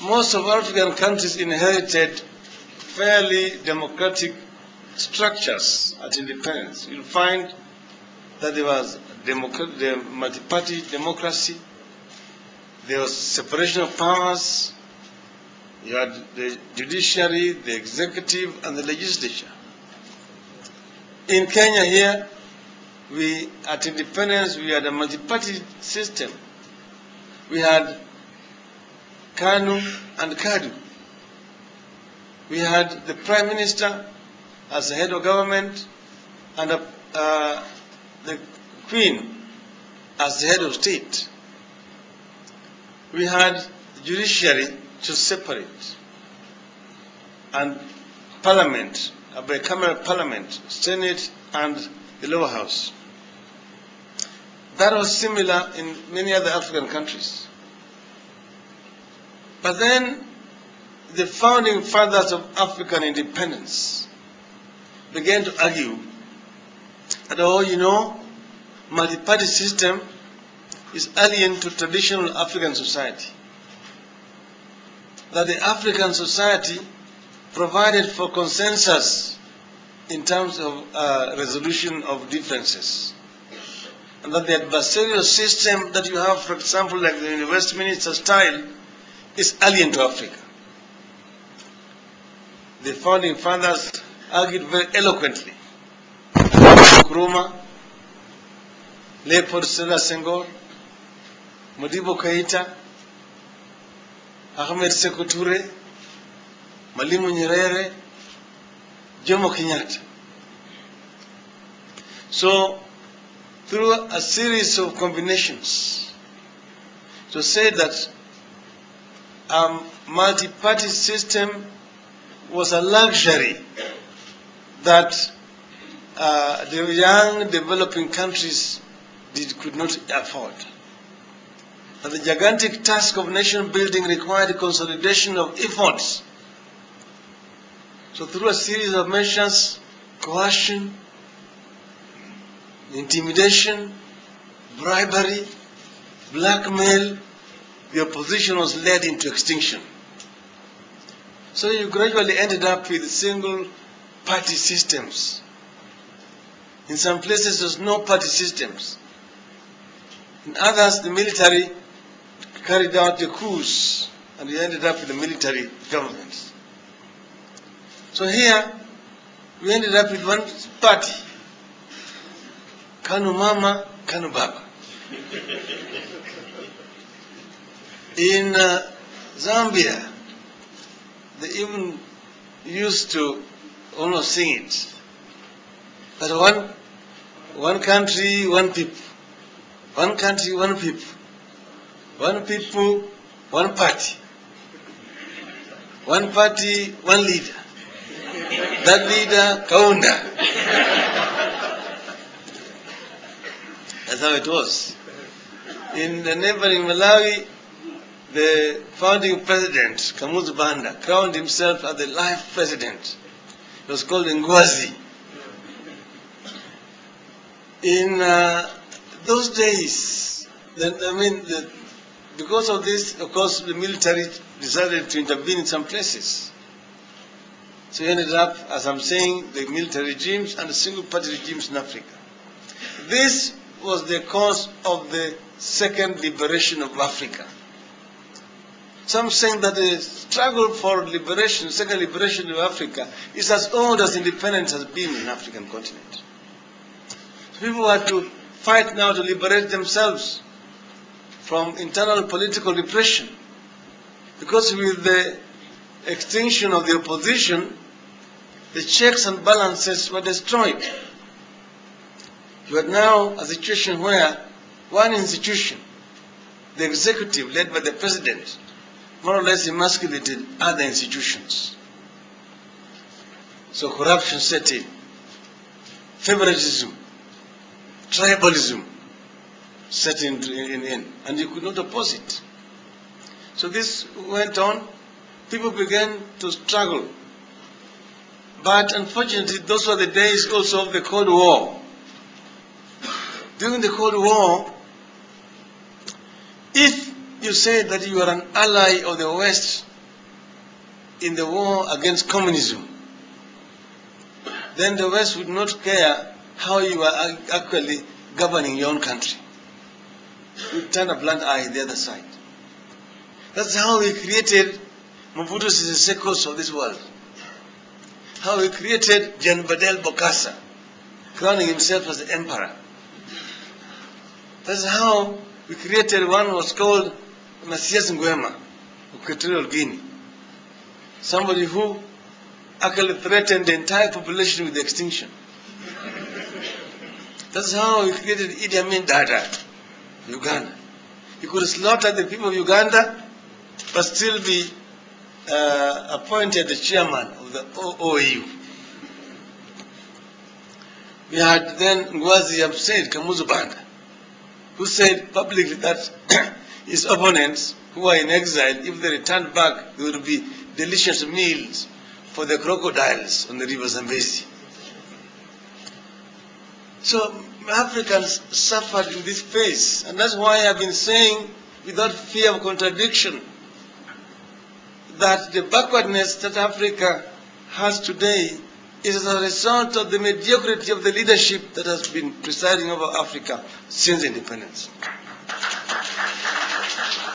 most of African countries inherited fairly democratic structures at independence. You'll find that there was the multi-party democracy, there was separation of powers, you had the judiciary, the executive, and the legislature. In Kenya here, at independence, we had a multi-party system. We had KANU and KADU. We had the Prime Minister as the head of government and the Queen as the head of state. We had the judiciary to separate, and parliament, a bicameral parliament, Senate and the lower house. That was similar in many other African countries. But then the founding fathers of African independence began to argue that, oh, you know, multi-party system is alien to traditional African society. That the African society provided for consensus in terms of resolution of differences. And that the adversarial system that you have, for example, like the Westminster style, is alien to Africa. The founding fathers argued very eloquently. Nkrumah, Leopold Sedar Senghor, Modibo Keita, Ahmed Sékou Touré, Mwalimu Nyerere, Jomo Kenyatta. So, through a series of combinations, to say that a multi-party system was a luxury that the young developing countries could not afford. And the gigantic task of nation building required consolidation of efforts. So through a series of measures, coercion, intimidation, bribery, blackmail, the opposition was led into extinction. So you gradually ended up with single party systems. In some places there's no party systems. In others the military carried out the coups and you ended up with the military governments. So here we ended up with one party. Kanu Mama, Kanu Baba. In Zambia, they even used to almost sing it. That one country, one people. One country, one people. One people, one party. One party, one leader. That leader, Kaunda. That's how it was. In the neighboring Malawi, the founding president, Kamuzu Banda, crowned himself as the life president. It was called Ngwazi. In those days, because of this, of course, the military decided to intervene in some places. So you ended up, as I'm saying, the military regimes and the single-party regimes in Africa. This was the cause of the second liberation of Africa. Some saying that the struggle for liberation, second liberation of Africa, is as old as independence has been in the African continent. So people had to fight now to liberate themselves from internal political repression. Because with the extinction of the opposition, the checks and balances were destroyed. You had now a situation where one institution, the executive led by the president, more or less emasculated other institutions. So corruption set in, favoritism, tribalism set in, and you could not oppose it. So this went on, people began to struggle. But unfortunately, those were the days also of the Cold War. During the Cold War, if you say that you are an ally of the West in the war against communism, then the West would not care how you are actually governing your own country. You turn a blind eye the other side. That's how we created Mobutu Sese Seko of this world. How we created Jan Badel Bokassa, crowning himself as the emperor. That's how we created one who was called Masias Nguema of Equatorial Guinea. Somebody who actually threatened the entire population with extinction. That's how we created Idi Amin Dada, Uganda. He could slaughter the people of Uganda, but still be appointed the chairman of the OAU. We had then Ngwazi Said Kamuzu Banda, who said publicly that his opponents who are in exile, if they returned back, there would be delicious meals for the crocodiles on the river Zambezi. So Africans suffered in this phase, and that's why I've been saying, without fear of contradiction, that the backwardness that Africa has today is as a result of the mediocrity of the leadership that has been presiding over Africa since independence.